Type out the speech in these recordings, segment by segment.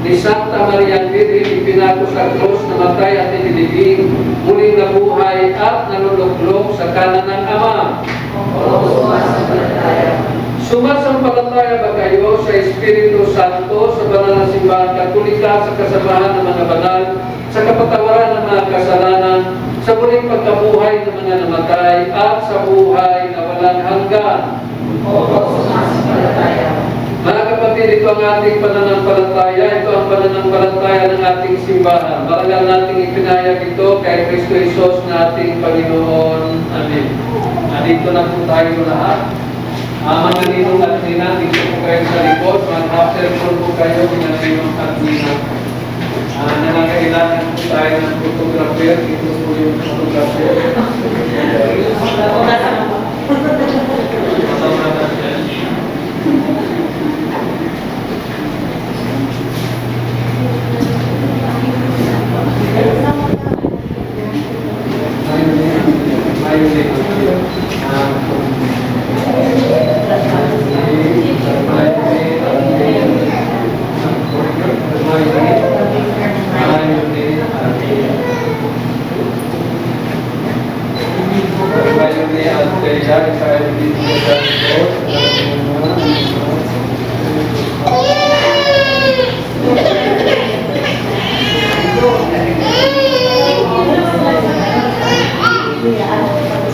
ni Santa Maria Virgen ipinato sa krus, namatay at inilibing, muling nabuhay at nanuluklok sa kanan ng Ama. Sumasampalataya ba kayo sa Espiritu Santo, sa banal na simbahan Katolika, sa kasabahan ng mga banal, sa kapatawaran ng mga kasalanan, sa muling pagkabuhay ng mga namatay, at sa buhay na walang hanggan? Mga kapatid, ito ang ating pananampalataya, ito ang pananampalataya ng ating simbahan. Marangal nating ipinahayag ito kay Kristo Jesus na ating Panginoon. Amen. Nandito na po tayo lahat. Mga ninong at nina, dito po kayo sa likod. Mag-aftercall po kayo mga ninong at nina. Nangangailangan po tayo ng photographer. Ito po yung photographer.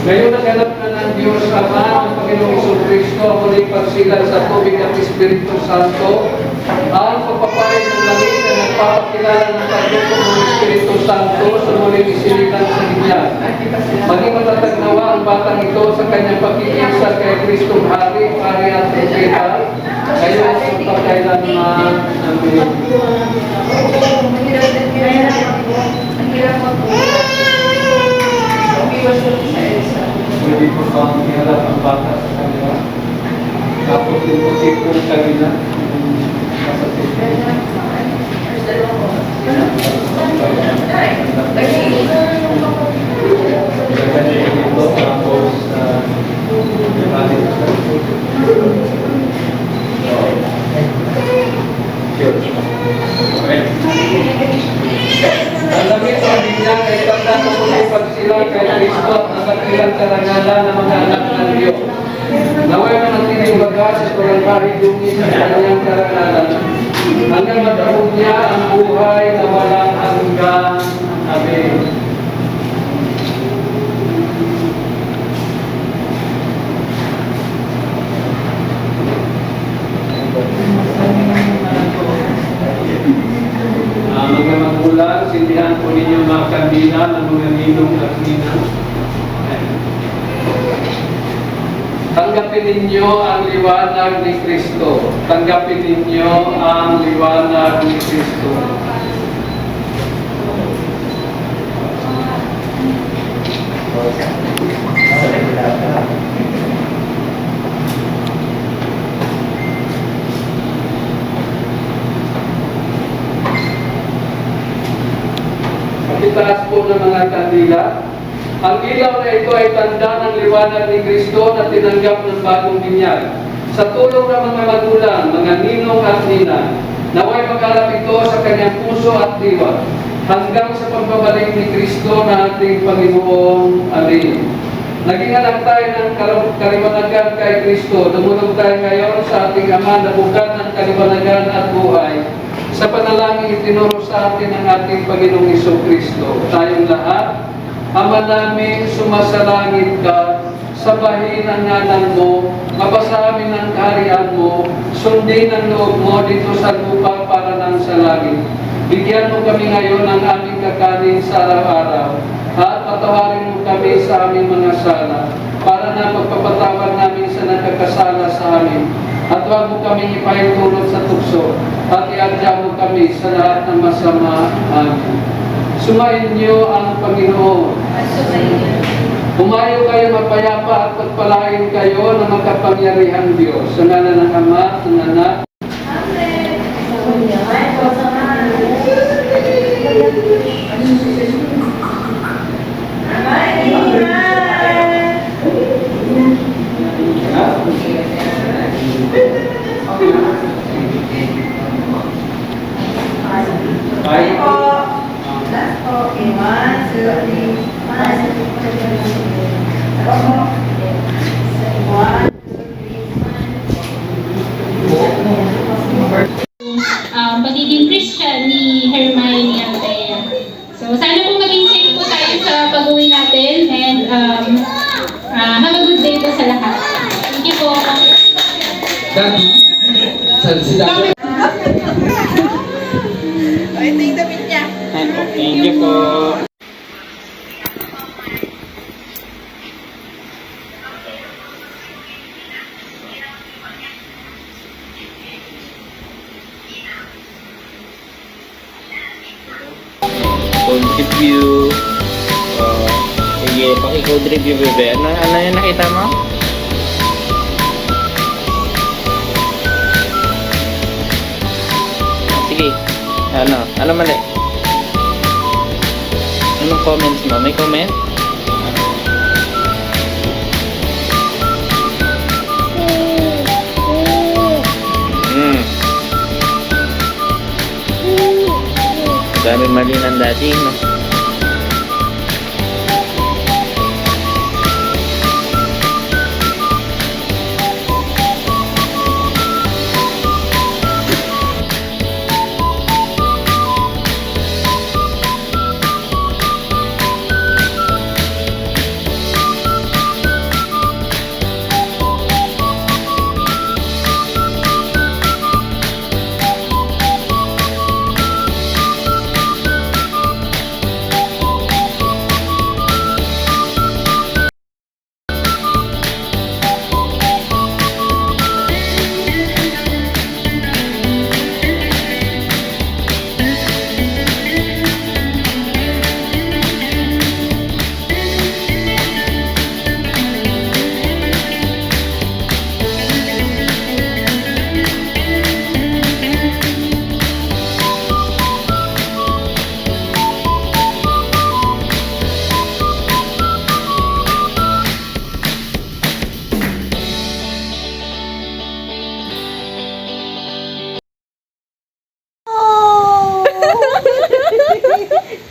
Ngayon naganap na ng Diyos Ama, ng Panginoong Jesucristo, ang muling pagsilang sa tubig at Espiritu Santo, ang pagpapalit ng langit na nagpapakilala ng pagdukong ng Espiritu Santo sa muling isinilang sa Kanya. Maging matatag nawa ang batang ito sa kanyang pag-iisa kay Kristong Hari, Pari at Propeta, ngayon at pagkailanman. Amen. Pwede po bang iharap ang bata sa kanila? Tapos yung puti-puti kanina. Ang lamit sa bigyan kay Tanda sa muling pagsilang kay Kristo at nakatilang karangalan ng mga anak ng Diyos. Naway manatiling baga sa turang kahit dungis sa kanyang karangalan. Hanggang matapos niya ang buhay na walang hanggan. Amen. Mga magulang, sindihan po ninyo mga kandila ng mga ninong at ninang. Tanggapin ninyo ang liwanag ni Kristo. Tanggapin ninyo ang liwanag ni Kristo. Itaas po ng mga kandila. Ang ilaw na ito ay tanda ng liwanag ni Kristo na tinanggap ng bagong binyag. Sa tulong ng mga magulang, mga ninong at nina, naway magharap ito sa kanyang puso at diwa hanggang sa pagbabalik ni Kristo na ating Panginoon. Amen. Naging anak tayo ng kaliwanagan kay Kristo. Dumulog tayo ngayon sa ating Ama na bukal ng kaliwanagan at buhay. Sa panalangin itinuro sa atin ng ating Panginoong Jesucristo. Tayong lahat, Ama namin, sumasalangit ka, sabahin ang ngalan mo, mabasa amin ang kaharian mo, sundin ang loob mo dito sa lupa para nang sa langit. Bigyan mo kami ngayon ng aming kakanin sa araw-araw, at patawarin mo kami sa aming mga sala, para na pagpapatawad namin sa nagkakasala sa amin. At huwag mo kami ipahintulot sa tukso, at iadya mo kami sa lahat ng masama. Amen. Sumayin niyo ang Panginoon. Humayo kayo mapayapa at pagpalain kayo ng makapangyarihang Diyos. Sa ngalan ng Ama, ng Anak. Amen. natin and have a good day po sa lahat. Thank you po. Daddy, si Daddy. Ito yung damit niya. Thank you po. Code review. Sige, paki-code review, bebe. Ano yung nakita mo? Sige. Ano mali? Anong comments mo? May comment? Dami mali ng dati, no?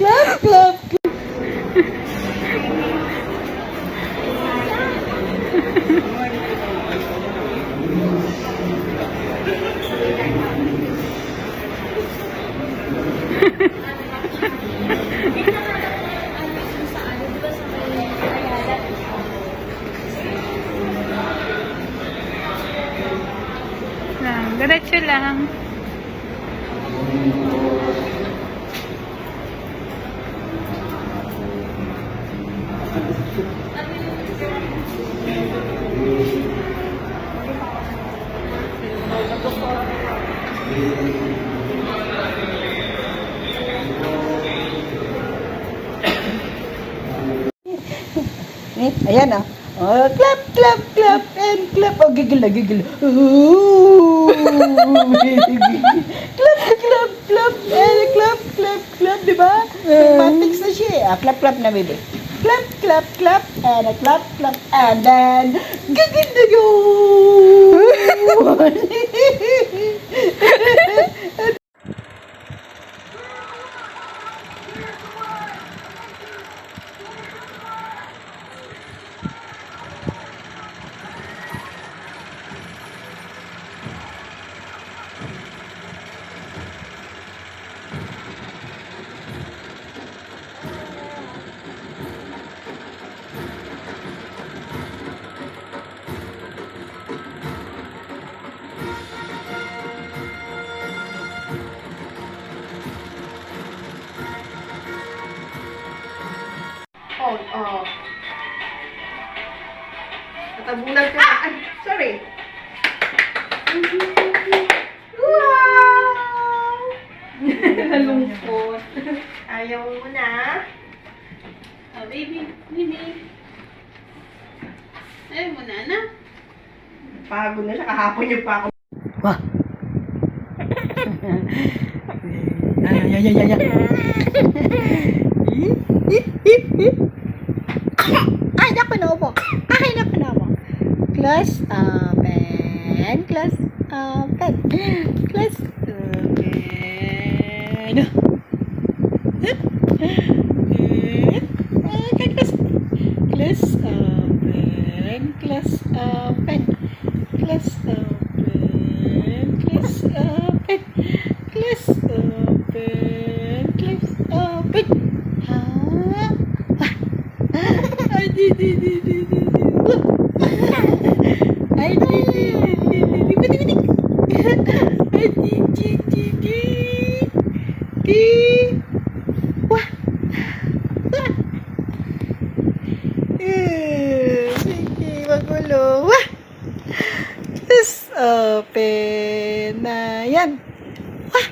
Clap, clap. Diretso lang. Ayan ah. Oh, clap, clap, clap, and clap. Oh, gigil na, gigil. Ooh. Clap, clap, clap, and clap, clap, clap, di ba? Matrix na siya eh. Ah, clap, clap na, baby. Clap, clap, clap, and a clap, clap, and then, gigil na yun. Oh. Natabunan ka na. Ay, sorry. Wow! Nalungkot. Ayaw mo na. Oh, baby. Ayaw mo na, na. Pagod na siya. Kahapon niyo pa ako. Wah! Ay. Ay, naku na po. Ay, naku na po. Close open. Close open. Close open. Close open. Close open. Close open. Close open. Close open. Close open. Ha? Ay, di. Ay, di. Ay, di. Wah. Sige, magulo. Wah. Just open na yan. Wah.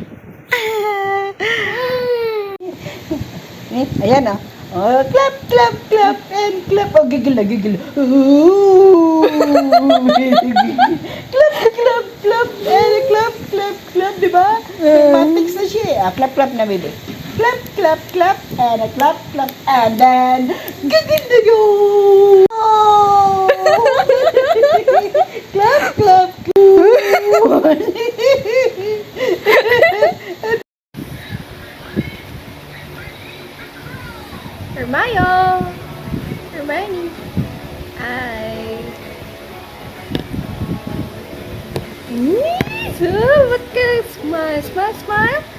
Ayan oh. Oh, clap, and clap. Oh, gigil. Ooh. clap, and clap, di ba? Mathematics na siya eh. Clap na, baby. Clap, and clap, and then, gigil na yun. Oh. clap. Hermione. Hi. So, look at smile. Smile.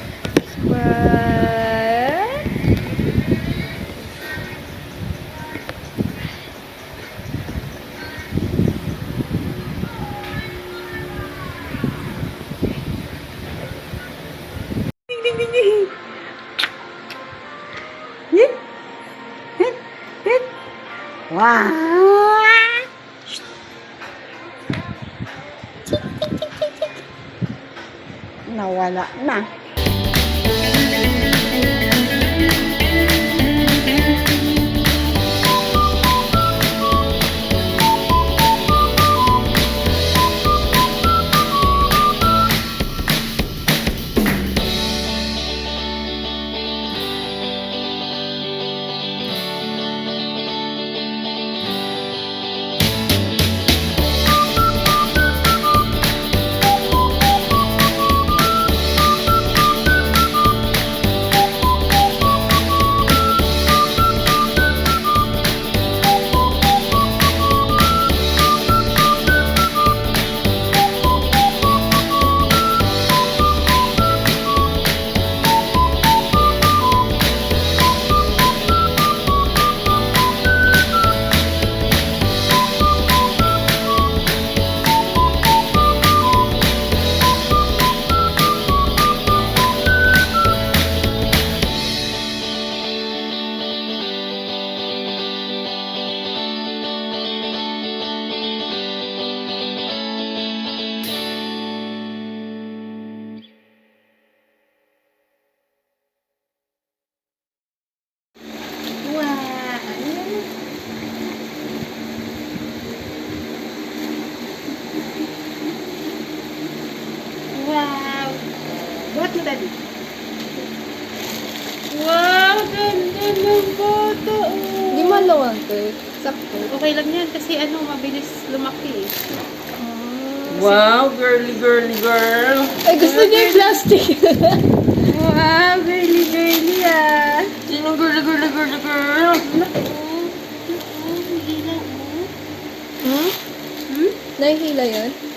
Wow. Nawala na. Wow. Buhat mo, Daddy. Wow, ganda ng bata. Hindi maluwag eh. Sakto. Okay lang yan kasi mabilis lumaki eh. Wow, girly girl. Ay, gusto niya yung plastic. Wow, girly ah. Sinong girl? Hmm? Nahihila yan?